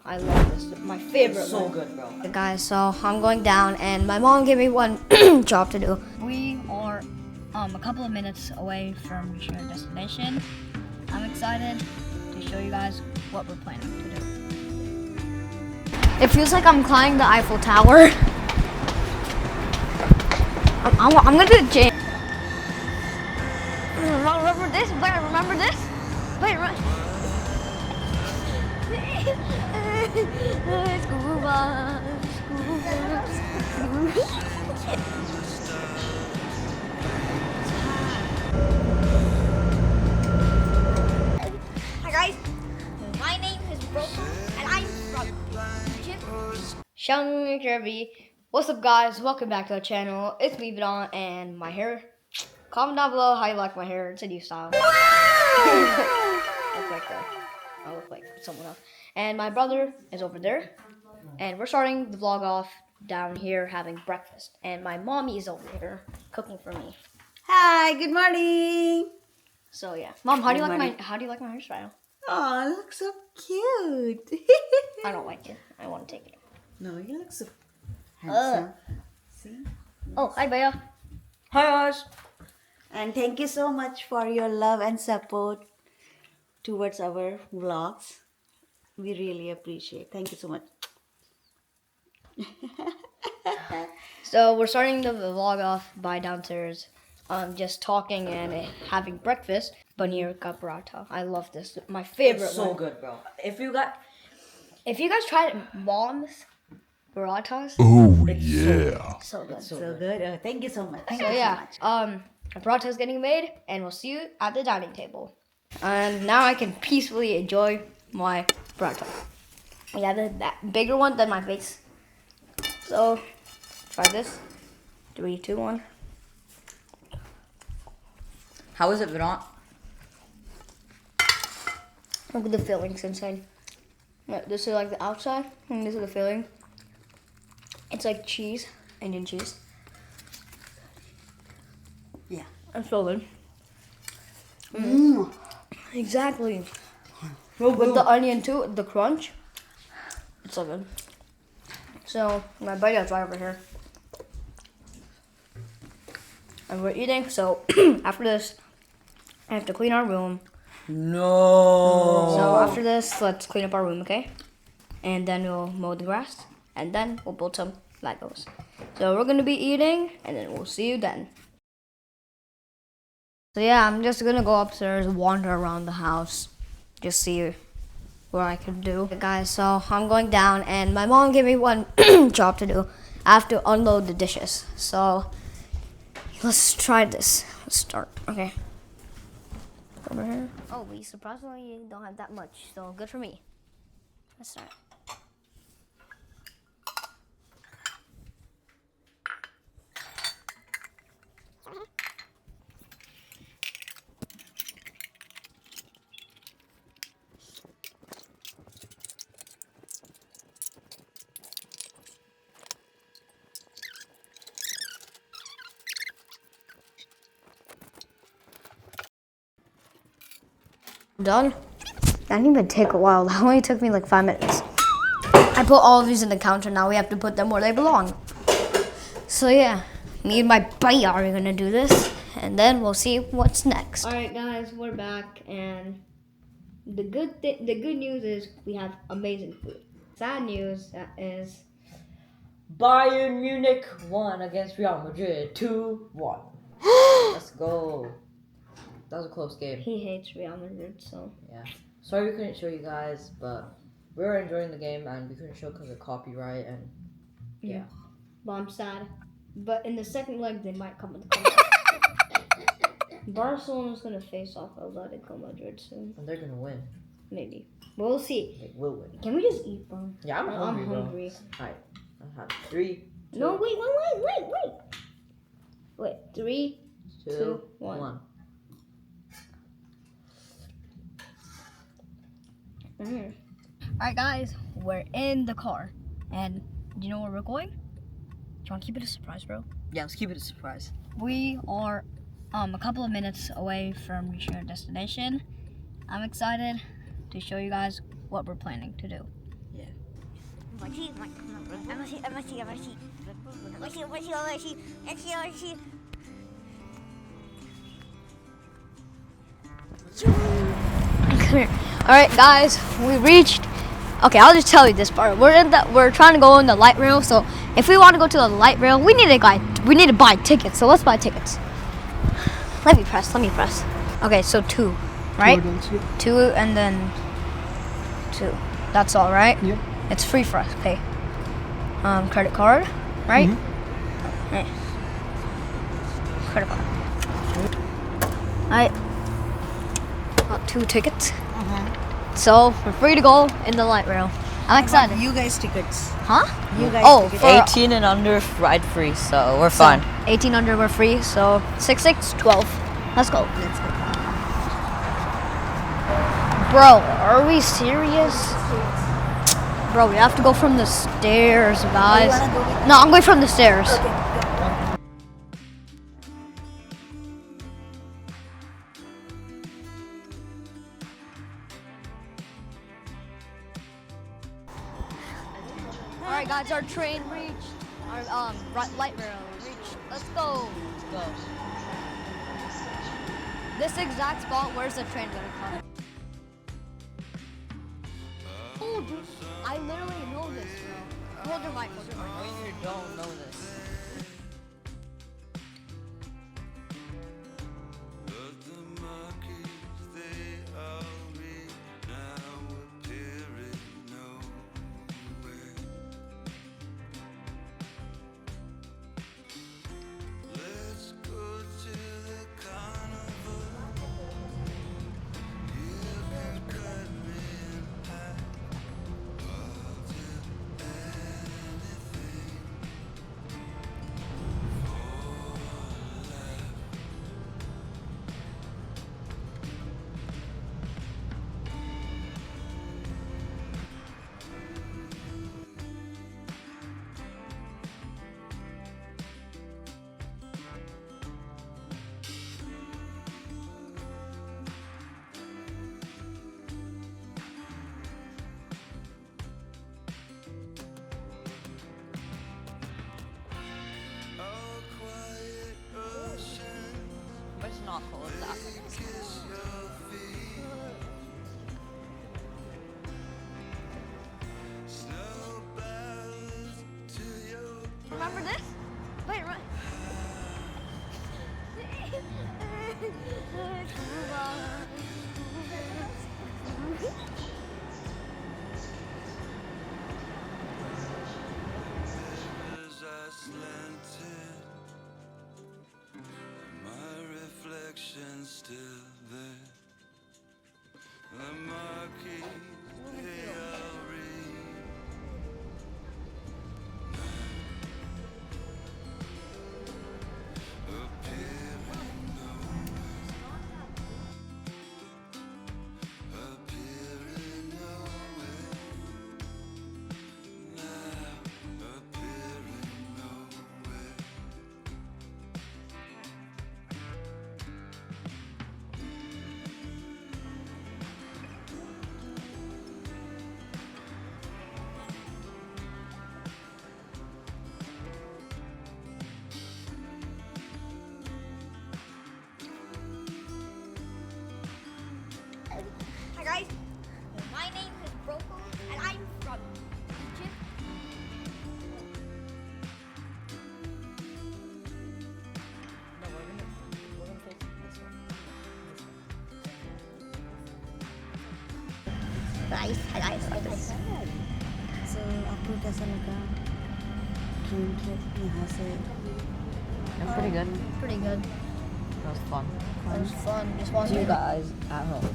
I love this. My favorite. It's so good, bro. Guys, so I'm going down, and my mom gave me one job to do. We are a couple of minutes away from reaching our destination. I'm excited to show you guys what we're planning to do. It feels like I'm climbing the Eiffel Tower. I'm gonna do the change. Remember this? Wait, remember this? Wait, Scuba. Hi guys, my name is Broken and I'm from Shang. What's up guys? Welcome back to our channel. It's me, Vidon, and my hair. Comment down below how you like my hair. It's a new style. I look like someone else. And my brother is over there. And we're starting the vlog off down here having breakfast. And my mommy is over here cooking for me. Hi, good morning. So yeah, Mom, how do you Good like morning. my hairstyle? Oh, it looks so cute. I don't like it. I want to take it. No, you look so handsome. See? Oh, hi Bea. Hi, Ash. And thank you so much for your love and support towards our vlogs. We really appreciate. Thank you so much. So we're starting the vlog off by downstairs, just talking and having breakfast. Paneer ka paratha. I love this. My favorite. It's so one. good, bro. If you guys tried Mom's parathas, Oh yeah. so good. so good. Thank you so much. Thank So you yeah, so much. a paratha is getting made, and we'll see you at the dining table. And now I can peacefully enjoy my paratha. Yeah, that bigger one than my face. So try this. 3, 2, 1. How is it, Vidant? Look at the fillings inside. This is like the outside, and this is the filling. It's like cheese, Indian cheese. Yeah. It's so good. Mmm. Exactly. So With the onion too, the crunch. It's so good. So my buddy's right over here. And we're eating, so after this, I have to clean our room. No. So after this, let's clean up our room, okay? And then we'll mow the grass, and then we'll build some Legos. So we're gonna be eating, and then we'll see you then. So yeah, I'm just gonna go upstairs, wander around the house, just see what I can do. Okay, guys, so I'm going down, and my mom gave me one job to do. I have to unload the dishes. So let's try this. Let's start. Okay. Over here. Oh, we surprisingly don't have that much, so good for me. Let's start. Done? That didn't even take a while. That only took me like 5 minutes. I put all of these in the counter. Now we have to put them where they belong. So yeah, me and my buddy are gonna do this, and then we'll see what's next. All right, guys, we're back, and the good news is we have amazing food. Sad news is Bayern Munich won against Real Madrid 2-1. Let's go. That was a close game. he hates Real Madrid, so Yeah. Sorry we couldn't show you guys, but we were enjoying the game and we couldn't show because of copyright and yeah. But I'm sad. But in the second leg, they might come with the comeback. Barcelona's gonna face off Atletico Madrid soon. And they're gonna win. Maybe. We'll see. They will win. Can we just eat, bro? Yeah, I'm hungry, bro. hungry. Alright. I have 3, 2, No, wait. Wait, 3, 2, 1. Alright, guys, we're in the car. And do you know where we're going? Do you want to keep it a surprise, bro? Yeah, let's keep it a surprise. We are a couple of minutes away from reaching our destination. I'm excited to show you guys what we're planning to do. Yeah. All right, guys, we reached. Okay, I'll just tell you this part. We're trying to go in the LightRail. So if we want to go to the LightRail, we need to buy tickets. So let's buy tickets. Let me press. Okay, so 2, right? 2 and then 2. That's all, right? Yep. It's free for us. Pay. Credit card, right? Yeah. Credit card. Alright. Got 2 tickets. So we're free to go in the LightRail. I'm excited. You guys tickets. Huh? You guys tickets. For 18 and under ride free, so we're fine. 18 under, we're free. So 6, 12. Let's go. Let's go. Bro, are we serious? Bro, we have to go from the stairs, guys. wanna go with- No, I'm going from the stairs. Alright guys, our train reached. Our LightRail reached. Let's go. Go. This exact spot, where's the train gonna come? Oh, dude, I literally know this, bro. Hold your mic. No, you don't know this. But it's not cold that. Remember this? Wait, remember. Still there, the marquee they all read. Appearing nowhere, now appearing nowhere. Hi guys, my name is Broko and I'm from Egypt. No, we're gonna take this one. Guys, hi guys, like this. So आपको कैसा लगा train trip यहाँ से? I'm pretty good. Pretty good. That was fun. It was fun. Just watching You guys at home.